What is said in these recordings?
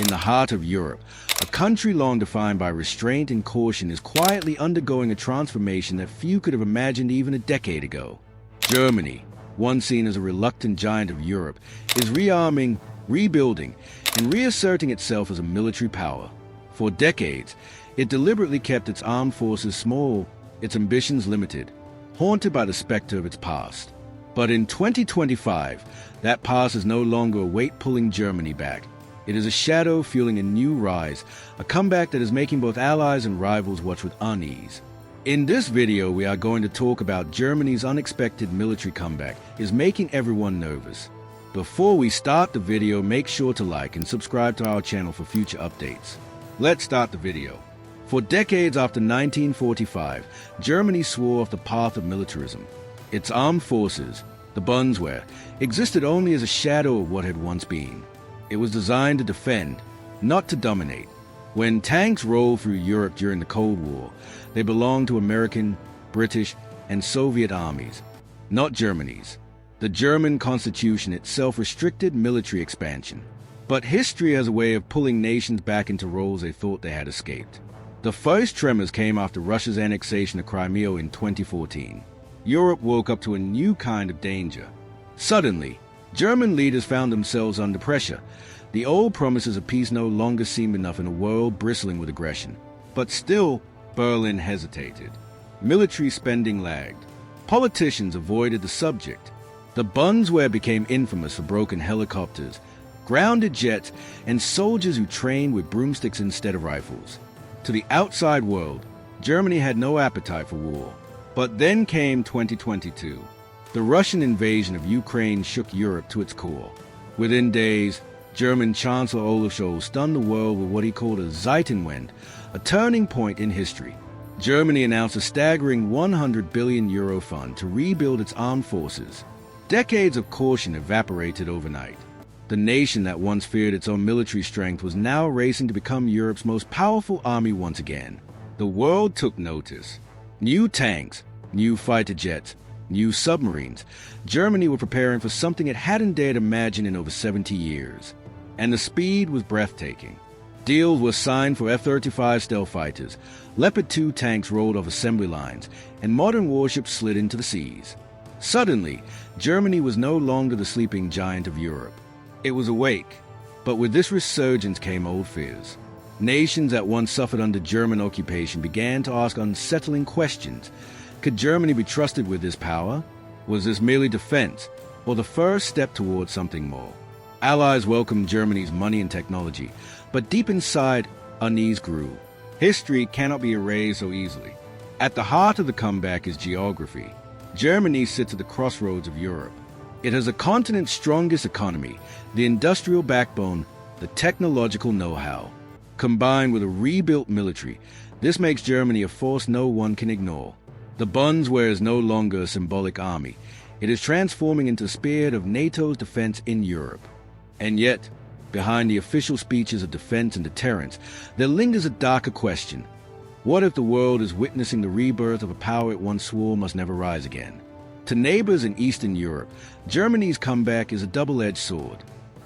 In the heart of Europe, a country long defined by restraint and caution is quietly undergoing a transformation that few could have imagined even a decade ago. Germany, once seen as a reluctant giant of Europe, is rearming, rebuilding, and reasserting itself as a military power. For decades, it deliberately kept its armed forces small, its ambitions limited, haunted by the specter of its past. But in 2025, that past is no longer a weight pulling Germany back. It is a shadow fueling a new rise, a comeback that is making both allies and rivals watch with unease. In this video, we are going to talk about Germany's unexpected military comeback is making everyone nervous. Before we start the video, make sure to like and subscribe to our channel for future updates. Let's start the video. For decades after 1945, Germany swore off the path of militarism. Its armed forces, the Bundeswehr, existed only as a shadow of what had once been. It was designed to defend, not to dominate. When tanks rolled through Europe during the Cold War, they belonged to American, British, and Soviet armies, not Germany's. The German constitution itself restricted military expansion. But history has a way of pulling nations back into roles they thought they had escaped. The first tremors came after Russia's annexation of Crimea in 2014. Europe woke up to a new kind of danger. Suddenly, German leaders found themselves under pressure. The old promises of peace no longer seemed enough in a world bristling with aggression. But still, Berlin hesitated. Military spending lagged. Politicians avoided the subject. The Bundeswehr became infamous for broken helicopters, grounded jets, and soldiers who trained with broomsticks instead of rifles. To the outside world, Germany had no appetite for war. But then came 2022. The Russian invasion of Ukraine shook Europe to its core. Within days, German Chancellor Olaf Scholz stunned the world with what he called a Zeitenwende, a turning point in history. Germany announced a staggering €100 billion fund to rebuild its armed forces. Decades of caution evaporated overnight. The nation that once feared its own military strength was now racing to become Europe's most powerful army once again. The world took notice. New tanks, new fighter jets, new submarines. Germany were preparing for something it hadn't dared imagine in over 70 years. And the speed was breathtaking. Deals were signed for F-35 stealth fighters, Leopard 2 tanks rolled off assembly lines, and modern warships slid into the seas. Suddenly, Germany was no longer the sleeping giant of Europe. It was awake. But with this resurgence came old fears. Nations that once suffered under German occupation began to ask unsettling questions. Could Germany be trusted with this power? Was this merely defense, or the first step towards something more? Allies welcomed Germany's money and technology, but deep inside, unease grew. History cannot be erased so easily. At the heart of the comeback is geography. Germany sits at the crossroads of Europe. It has the continent's strongest economy, the industrial backbone, the technological know-how. Combined with a rebuilt military, this makes Germany a force no one can ignore. The Bundeswehr is no longer a symbolic army. It is transforming into the spirit of NATO's defense in Europe. And yet, behind the official speeches of defense and deterrence, there lingers a darker question. What if the world is witnessing the rebirth of a power it once swore must never rise again? To neighbors in Eastern Europe, Germany's comeback is a double-edged sword.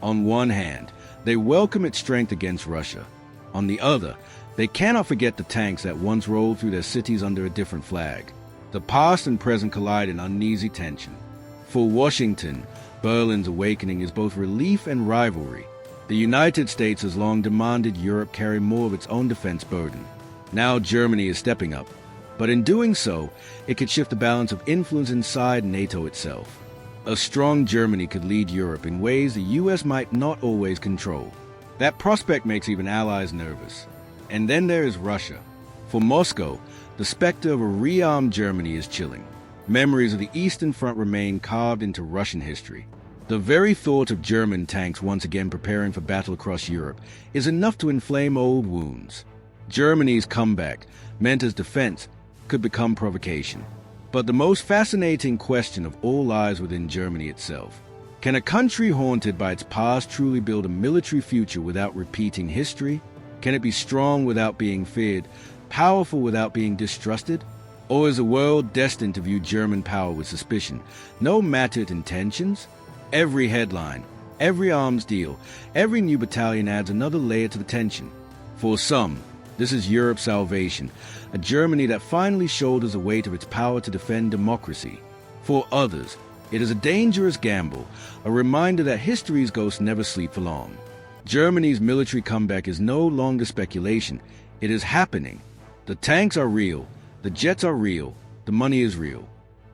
On one hand, they welcome its strength against Russia. On the other, they cannot forget the tanks that once rolled through their cities under a different flag. The past and present collide in uneasy tension. For Washington, Berlin's awakening is both relief and rivalry. The United States has long demanded Europe carry more of its own defense burden. Now Germany is stepping up, but in doing so, it could shift the balance of influence inside NATO itself. A strong Germany could lead Europe in ways the US might not always control. That prospect makes even allies nervous. And then there is Russia. For Moscow, the specter of a rearmed Germany is chilling. Memories of the Eastern Front remain carved into Russian history. The very thought of German tanks once again preparing for battle across Europe is enough to inflame old wounds. Germany's comeback, meant as defense, could become provocation. But the most fascinating question of all lies within Germany itself. Can a country haunted by its past truly build a military future without repeating history? Can it be strong without being feared, powerful without being distrusted? Or is the world destined to view German power with suspicion, no matter its intentions? Every headline, Every arms deal, every new battalion adds another layer to the tension. For some, this is Europe's salvation, a Germany that finally shoulders the weight of its power to defend democracy. For others, it is a dangerous gamble, a reminder that history's ghosts never sleep for long. Germany's military comeback is no longer speculation, it is happening. The tanks are real, the jets are real, the money is real.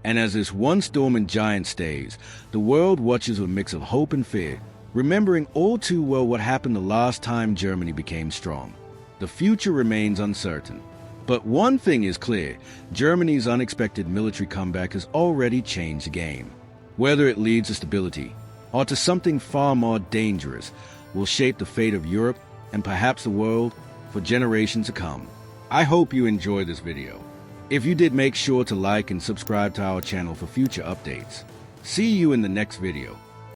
And as this once dormant giant stays, the world watches with a mix of hope and fear, remembering all too well what happened the last time Germany became strong. The future remains uncertain. But one thing is clear, Germany's unexpected military comeback has already changed the game. Whether it leads to stability or to something far more dangerous, will shape the fate of Europe and perhaps the world for generations to come. I hope you enjoyed this video. If you did, make sure to like and subscribe to our channel for future updates. See you in the next video.